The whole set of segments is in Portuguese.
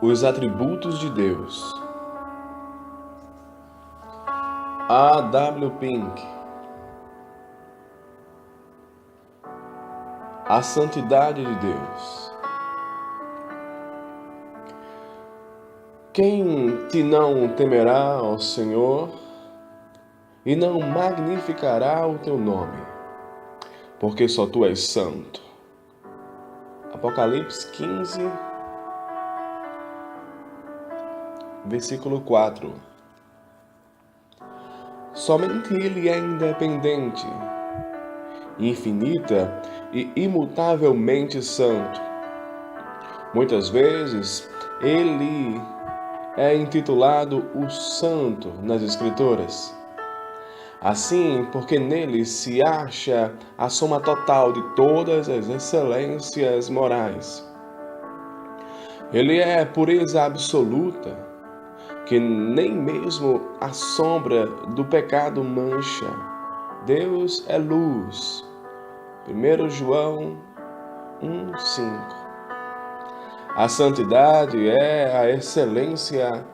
Os atributos de Deus. A. W. Pink. A santidade de Deus. Quem te não temerá ao Senhor e não magnificará o teu nome, porque só tu és santo. Apocalipse 15, versículo 4. Somente Ele é independente, infinita e imutavelmente santo. Muitas vezes, Ele é intitulado o Santo nas Escrituras. Assim, porque nele se acha a soma total de todas as excelências morais. Ele é pureza absoluta, que nem mesmo a sombra do pecado mancha. Deus é luz. 1 João 1,5. A santidade é a excelência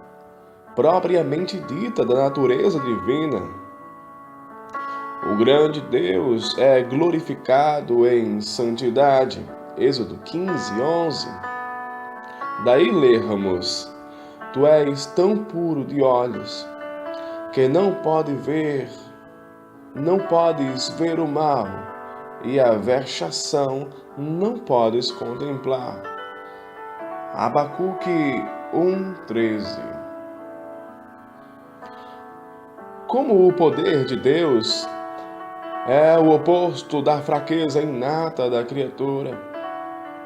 propriamente dita da natureza divina. O grande Deus é glorificado em santidade. Êxodo 15, 11. Daí lermos: Tu és tão puro de olhos, que não podes ver o mal, e a vexação não podes contemplar. Abacuque 1,13. Como o poder de Deus é o oposto da fraqueza inata da criatura,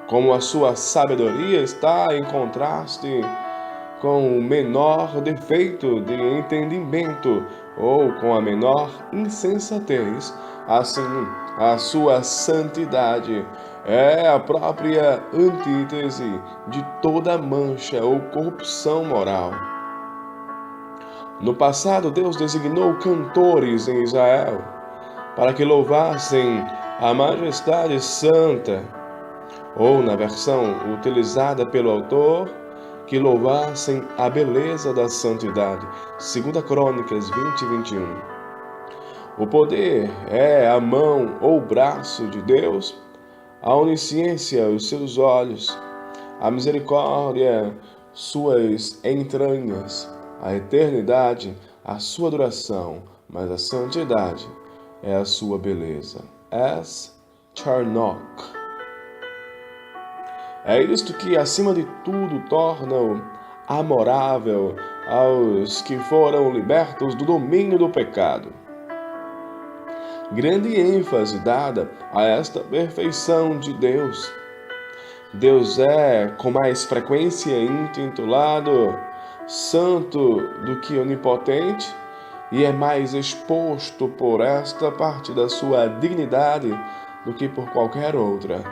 como a sua sabedoria está em contraste com o menor defeito de entendimento ou com a menor insensatez, assim a sua santidade é a própria antítese de toda mancha ou corrupção moral. No passado, Deus designou cantores em Israel para que louvassem a majestade santa, ou na versão utilizada pelo autor, que louvassem a beleza da santidade. 2 Crônicas 20 e 21. O poder é a mão ou braço de Deus, a onisciência, os seus olhos, a misericórdia, suas entranhas, a eternidade, a sua duração, mas a santidade é a sua beleza. S. Charnock. É isto que, acima de tudo, torna-o amorável aos que foram libertos do domínio do pecado. Grande ênfase dada a esta perfeição de Deus. Deus é, com mais frequência, intitulado santo do que onipotente, e é mais exposto por esta parte da sua dignidade do que por qualquer outra.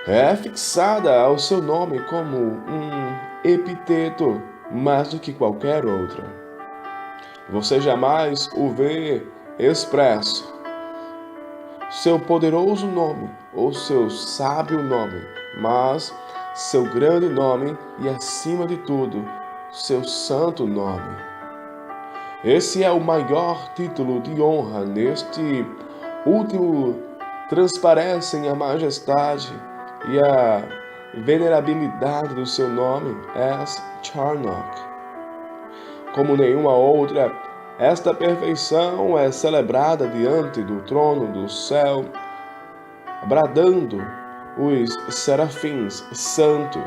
É fixada ao seu nome como um epiteto mais do que qualquer outra. Você jamais o vê expresso. Seu poderoso nome ou seu sábio nome, mas seu grande nome e, acima de tudo, seu santo nome. Esse é o maior título de honra. Neste último transparecem a majestade e a venerabilidade do seu nome. S. Charnock. Como nenhuma outra, esta perfeição é celebrada diante do trono do céu, bradando os serafins: Santo,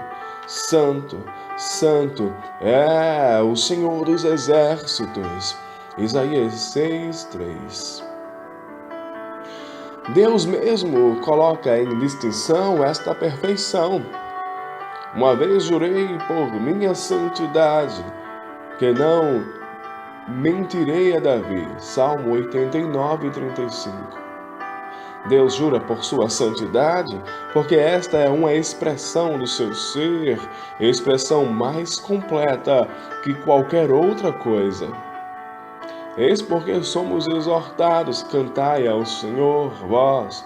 Santo, Santo é o Senhor dos exércitos. Isaías 6:3. Deus mesmo coloca em distinção esta perfeição. Uma vez jurei por minha santidade, que não mentirei a Davi. Salmo 89:35. Deus jura por sua santidade, porque esta é uma expressão do seu ser, expressão mais completa que qualquer outra coisa. Eis porque somos exortados: cantai ao Senhor, vós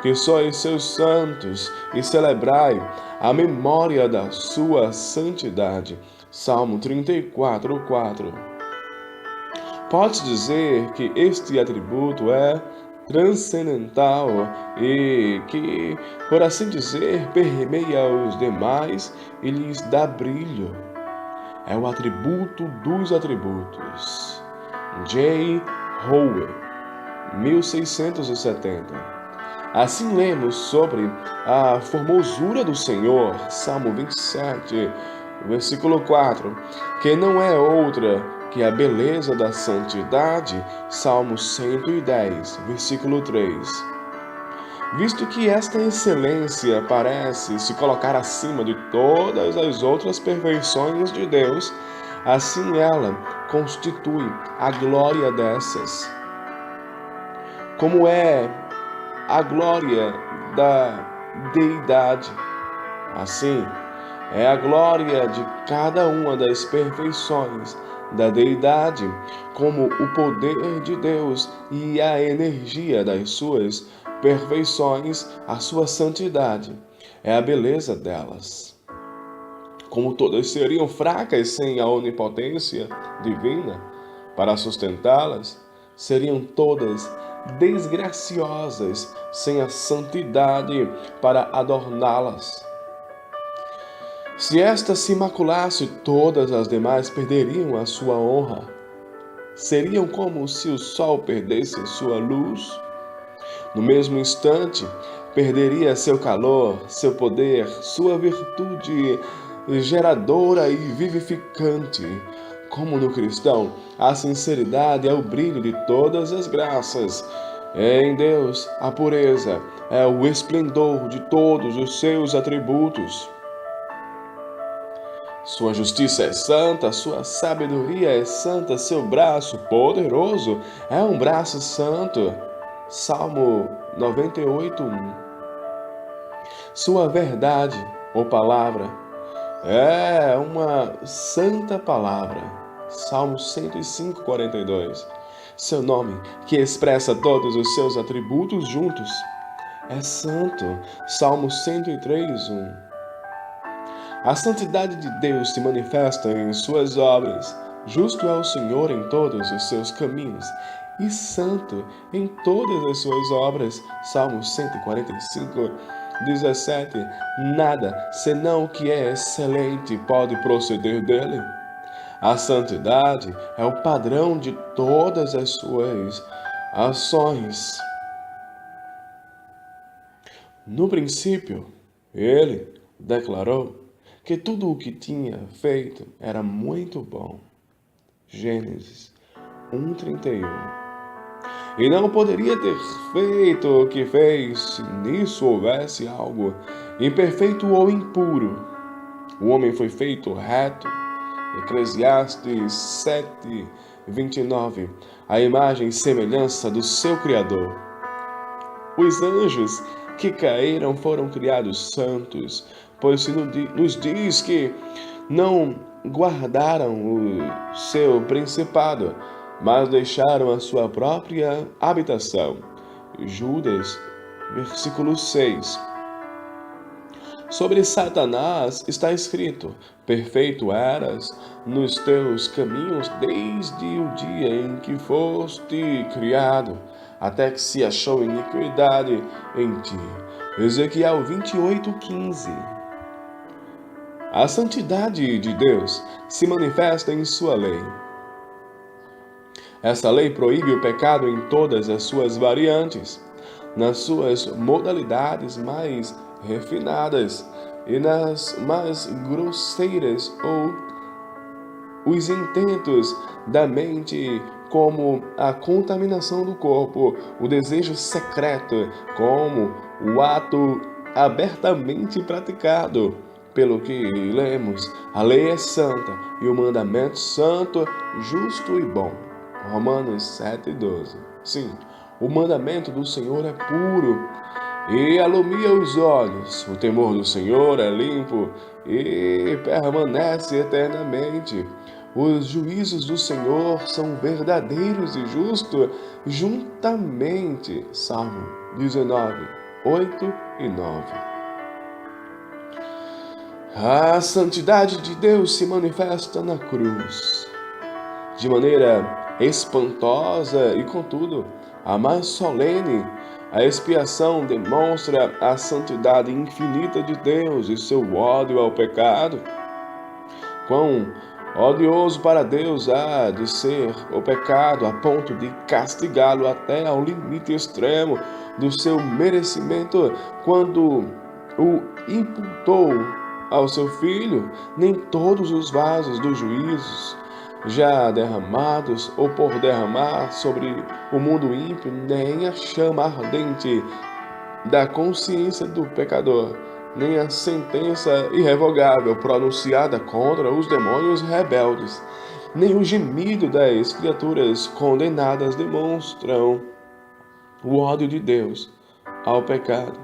que sois seus santos, e celebrai a memória da sua santidade. Salmo 34:4. Pode-se dizer que este atributo é transcendental e que, por assim dizer, permeia os demais e lhes dá brilho. É o atributo dos atributos. J. Howe, 1670. Assim lemos sobre a formosura do Senhor, Salmo 27, versículo 4, que não é outra que a beleza da santidade, Salmo 110, versículo 3. Visto que esta excelência parece se colocar acima de todas as outras perfeições de Deus, assim ela constitui a glória dessas. Como é a glória da deidade, assim é a glória de cada uma das perfeições da deidade, como o poder de Deus e a energia das suas perfeições, a sua santidade, é a beleza delas. Como todas seriam fracas sem a onipotência divina para sustentá-las, seriam todas desgraciosas sem a santidade para adorná-las. Se esta se maculasse, todas as demais perderiam a sua honra. Seriam como se o sol perdesse sua luz. No mesmo instante, perderia seu calor, seu poder, sua virtude geradora e vivificante. Como no cristão, a sinceridade é o brilho de todas as graças. Em Deus, a pureza é o esplendor de todos os seus atributos. Sua justiça é santa, sua sabedoria é santa, seu braço poderoso é um braço santo. Salmo 98:1. Sua verdade, ou palavra, é uma santa palavra. Salmo 105:42. Seu nome, que expressa todos os seus atributos juntos, é santo. Salmo 103:1. A santidade de Deus se manifesta em suas obras. Justo é o Senhor em todos os seus caminhos e santo em todas as suas obras. Salmo 145:17. Nada, senão o que é excelente, pode proceder dele. A santidade é o padrão de todas as suas ações. No princípio, ele declarou que tudo o que tinha feito era muito bom. Gênesis 1:31. E não poderia ter feito o que fez se nisso houvesse algo imperfeito ou impuro. O homem foi feito reto. Eclesiastes 7:29. A imagem e semelhança do seu Criador. Os anjos que caíram foram criados santos, pois se nos diz que não guardaram o seu principado, mas deixaram a sua própria habitação. Judas, versículo 6. Sobre Satanás está escrito: perfeito eras nos teus caminhos desde o dia em que foste criado, até que se achou iniquidade em ti. Ezequiel 28:15. A santidade de Deus se manifesta em sua lei. Essa lei proíbe o pecado em todas as suas variantes, nas suas modalidades mais refinadas e nas mais grosseiras, ou os intentos da mente, como a contaminação do corpo, o desejo secreto, como o ato abertamente praticado. Pelo que lemos, a lei é santa e o mandamento santo, justo e bom. Romanos 7:12. Sim, o mandamento do Senhor é puro e alumia os olhos. O temor do Senhor é limpo e permanece eternamente. Os juízos do Senhor são verdadeiros e justos juntamente. Salmo 19, 8 e 9. A santidade de Deus se manifesta na cruz, de maneira espantosa e, contudo, a mais solene. A expiação demonstra a santidade infinita de Deus e seu ódio ao pecado. Quão odioso para Deus há de ser o pecado a ponto de castigá-lo até ao limite extremo do seu merecimento, quando o imputou ao seu Filho. Nem todos os vasos dos juízos já derramados ou por derramar sobre o mundo ímpio, nem a chama ardente da consciência do pecador, nem a sentença irrevogável pronunciada contra os demônios rebeldes, nem o gemido das criaturas condenadas demonstram o ódio de Deus ao pecado,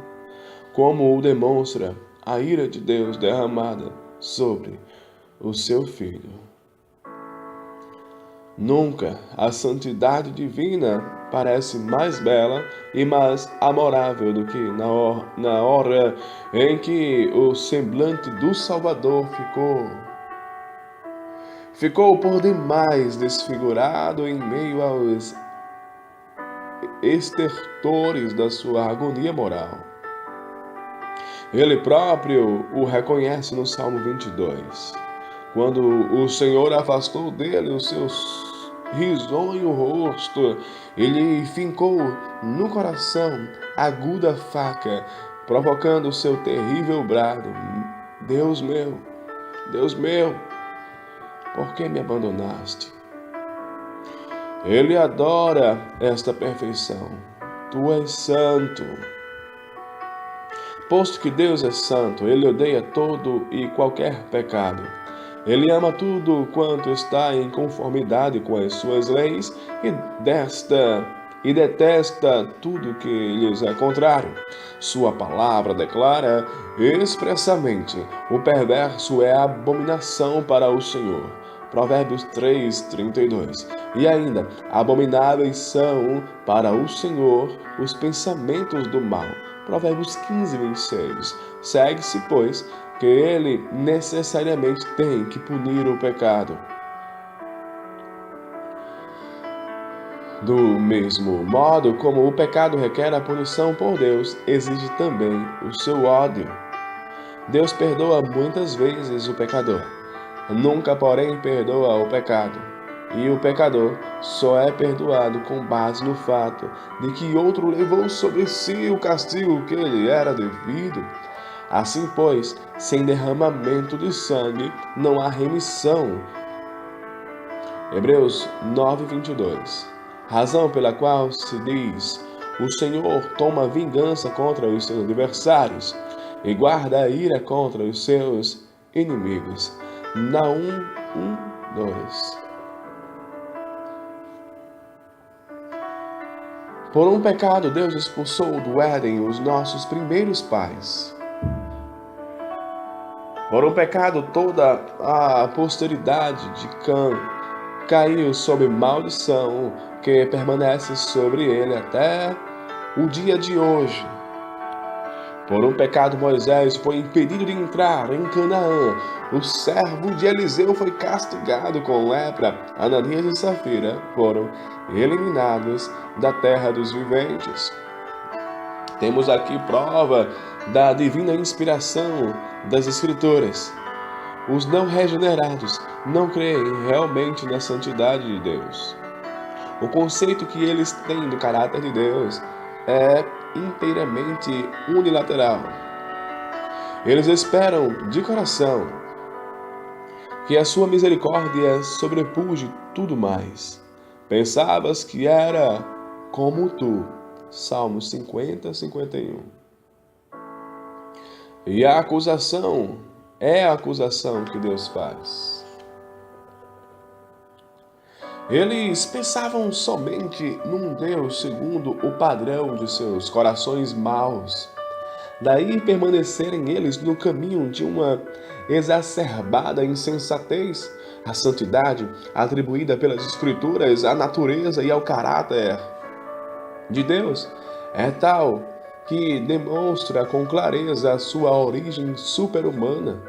como o demonstra a ira de Deus derramada sobre o seu Filho. Nunca a santidade divina parece mais bela e mais amorável do que na hora em que o semblante do Salvador ficou por demais desfigurado em meio aos estertores da sua agonia moral. Ele próprio o reconhece no Salmo 22, quando o Senhor afastou dele o seu risonho rosto, ele fincou no coração aguda faca, provocando o seu terrível brado: Deus meu, por que me abandonaste? Ele adora esta perfeição. Tu és santo. Posto que Deus é santo, ele odeia todo e qualquer pecado. Ele ama tudo quanto está em conformidade com as suas leis e detesta tudo que lhes é contrário. Sua palavra declara expressamente: o perverso é abominação para o Senhor. Provérbios 3:32. E ainda: abomináveis são para o Senhor os pensamentos do mal. Provérbios 15:26. Segue-se, pois, que ele necessariamente tem que punir o pecado. Do mesmo modo como o pecado requer a punição por Deus, exige também o seu ódio. Deus perdoa muitas vezes o pecador, nunca, porém, perdoa o pecado. E o pecador só é perdoado com base no fato de que outro levou sobre si o castigo que lhe era devido. Assim, pois, sem derramamento de sangue não há remissão. Hebreus 9:22. Razão pela qual se diz: o Senhor toma vingança contra os seus adversários e guarda a ira contra os seus inimigos. Naum 1:2. Por um pecado, Deus expulsou do Éden os nossos primeiros pais. Por um pecado, toda a posteridade de Cã caiu sob maldição, que permanece sobre ele até o dia de hoje. Por um pecado, Moisés foi impedido de entrar em Canaã. O servo de Eliseu foi castigado com lepra. Ananias e Safira foram eliminados da terra dos viventes. Temos aqui prova da divina inspiração das Escrituras. Os não regenerados não creem realmente na santidade de Deus. O conceito que eles têm do caráter de Deus é inteiramente unilateral. Eles esperam de coração que a sua misericórdia sobrepuje tudo mais. Pensavas que era como tu. Salmos 50:51. E a acusação é a acusação que Deus faz. Eles pensavam somente num Deus segundo o padrão de seus corações maus. Daí permanecerem eles no caminho de uma exacerbada insensatez. A santidade atribuída pelas Escrituras à natureza e ao caráter de Deus é tal que demonstra com clareza a sua origem super-humana.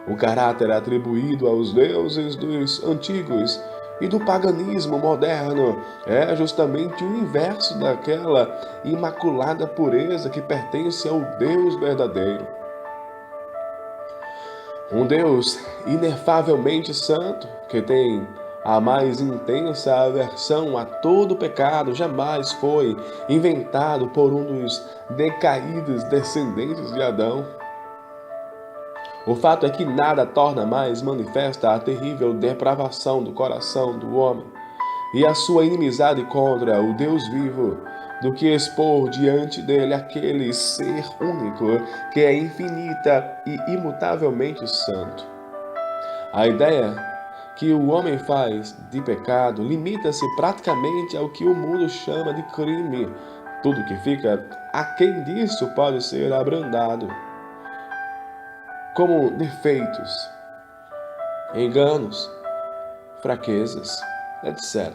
O caráter atribuído aos deuses dos antigos e do paganismo moderno é justamente o inverso daquela imaculada pureza que pertence ao Deus verdadeiro. Um Deus inefavelmente santo, que tem a mais intensa aversão a todo pecado, jamais foi inventado por um dos decaídos descendentes de Adão. O fato é que nada torna mais manifesta a terrível depravação do coração do homem e a sua inimizade contra o Deus vivo, do que expor diante dele aquele ser único que é infinita e imutavelmente santo. A ideia que o homem faz de pecado limita-se praticamente ao que o mundo chama de crime. Tudo que fica aquém disso pode ser abrandado, como defeitos, enganos, fraquezas, etc.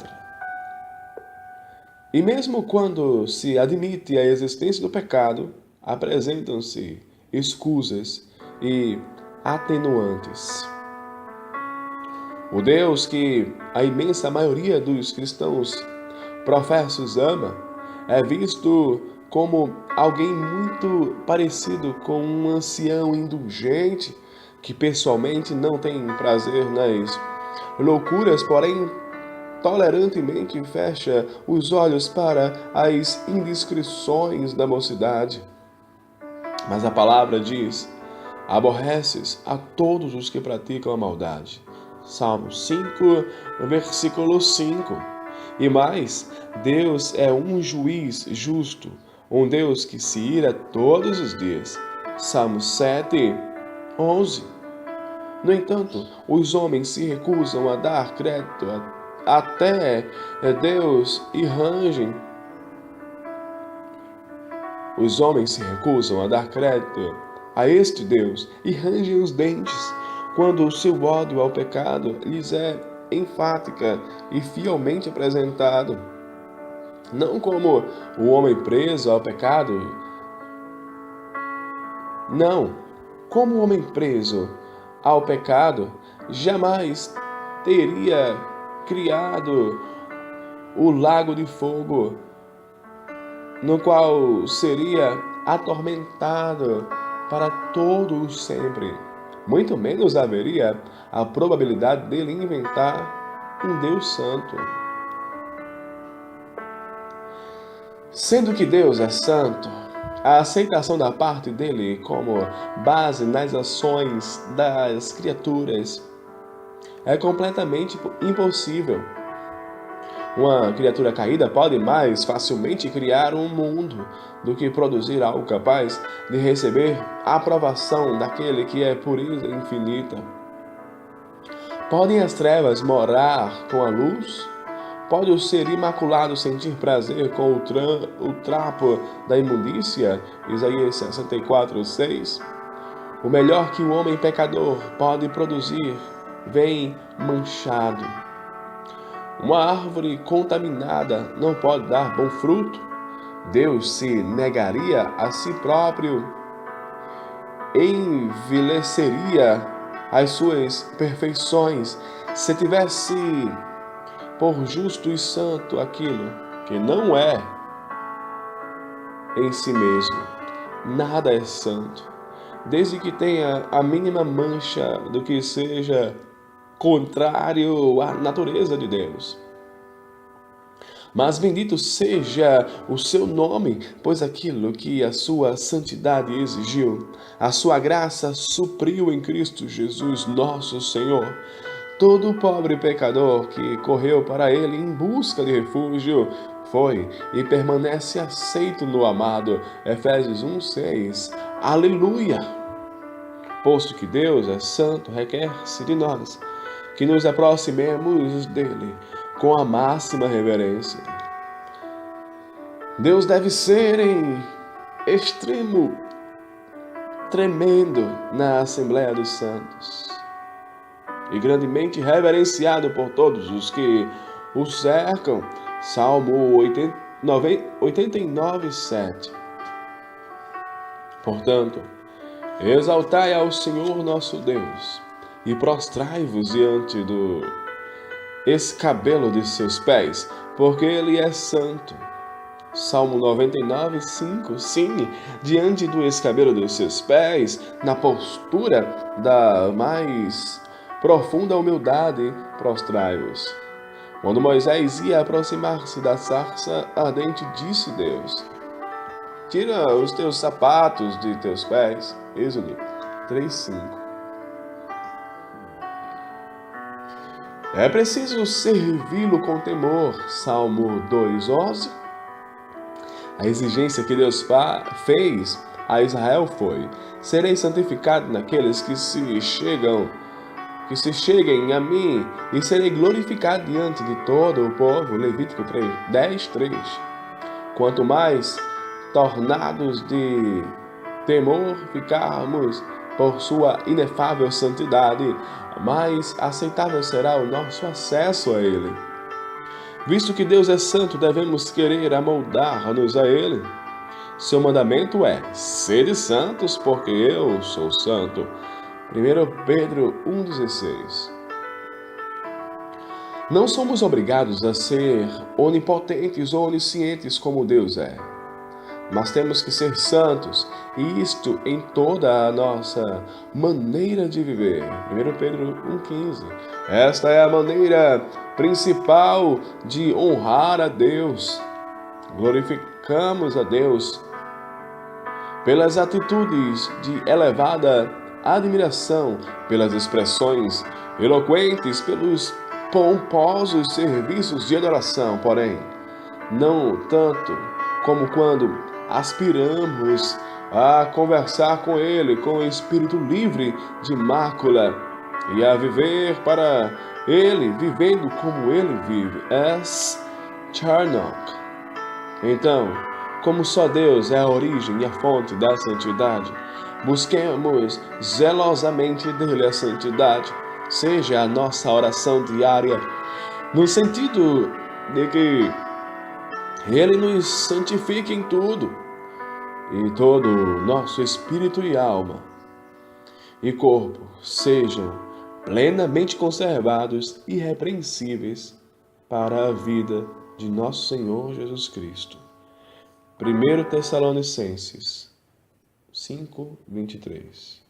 E mesmo quando se admite a existência do pecado, apresentam-se escusas e atenuantes. O Deus que a imensa maioria dos cristãos professos ama é visto como alguém muito parecido com um ancião indulgente que pessoalmente não tem prazer nas loucuras, porém tolerantemente fecha os olhos para as indiscrições da mocidade. Mas a palavra diz: aborreces a todos os que praticam a maldade. Salmo 5, versículo 5. E mais, Deus é um juiz justo, um Deus que se ira todos os dias. Salmo 7, 11. No entanto, os homens se recusam a dar crédito até Deus e rangem. Os homens se recusam a dar crédito a este Deus e rangem os dentes quando o seu ódio ao pecado lhes é enfática e fielmente apresentado. Não como o homem preso ao pecado, não, como o homem preso ao pecado jamais teria criado o lago de fogo, no qual seria atormentado para todo sempre. Muito menos haveria a probabilidade dele inventar um Deus santo. Sendo que Deus é santo, a aceitação da parte dele como base nas ações das criaturas é completamente impossível. Uma criatura caída pode mais facilmente criar um mundo do que produzir algo capaz de receber a aprovação daquele que é pureza infinita. Podem as trevas morar com a luz? Pode o ser imaculado sentir prazer com o trapo da imundícia? Isaías 64, 6. O melhor que o homem pecador pode produzir vem manchado. Uma árvore contaminada não pode dar bom fruto. Deus se negaria a si próprio, envelheceria as suas perfeições se tivesse por justo e santo aquilo que não é em si mesmo. Nada é santo, desde que tenha a mínima mancha do que seja contrário à natureza de Deus. Mas bendito seja o seu nome, pois aquilo que a sua santidade exigiu, a sua graça supriu em Cristo Jesus, nosso Senhor. Todo pobre pecador que correu para ele em busca de refúgio foi e permanece aceito no amado. Efésios 1:6. Aleluia! Posto que Deus é santo, requer-se de nós que nos aproximemos dele com a máxima reverência. Deus deve ser em extremo tremendo na Assembleia dos Santos e grandemente reverenciado por todos os que o cercam. Salmo 89:7. Portanto, exaltai ao Senhor nosso Deus e prostrai-vos diante do escabelo de seus pés, porque Ele é santo. Salmo 99, 5. Sim, diante do escabelo dos seus pés, na postura da mais profunda humildade, prostrai-vos. Quando Moisés ia aproximar-se da sarça ardente, disse Deus: Tira os teus sapatos de teus pés. Êxodo 3:5. É preciso servi-lo com temor. Salmo 2:11. A exigência que Deus fez a Israel foi: serei santificado naqueles que se cheguem a mim, e serei glorificado diante de todo o povo. Levítico 10:3. Quanto mais tornados de temor ficarmos por sua inefável santidade, mais aceitável será o nosso acesso a Ele. Visto que Deus é santo, devemos querer amoldar-nos a Ele. Seu mandamento é: sede santos, porque eu sou santo. 1 Pedro 1,16. Não somos obrigados a ser onipotentes ou oniscientes como Deus é, mas temos que ser santos, e isto em toda a nossa maneira de viver. 1 Pedro 1,15. Esta é a maneira principal de honrar a Deus. Glorificamos a Deus pelas atitudes de elevada admiração, pelas expressões eloquentes, pelos pomposos serviços de adoração, porém, não tanto como quando aspiramos a conversar com Ele com o espírito livre de mácula e a viver para Ele, vivendo como Ele vive. S. Charnock. Então, como só Deus é a origem e a fonte da santidade, busquemos zelosamente dele a santidade, seja a nossa oração diária, no sentido de que Ele nos santifique em tudo, e todo o nosso espírito e alma e corpo sejam plenamente conservados e irrepreensíveis para a vida de nosso Senhor Jesus Cristo. 1 Tessalonicenses 5:23.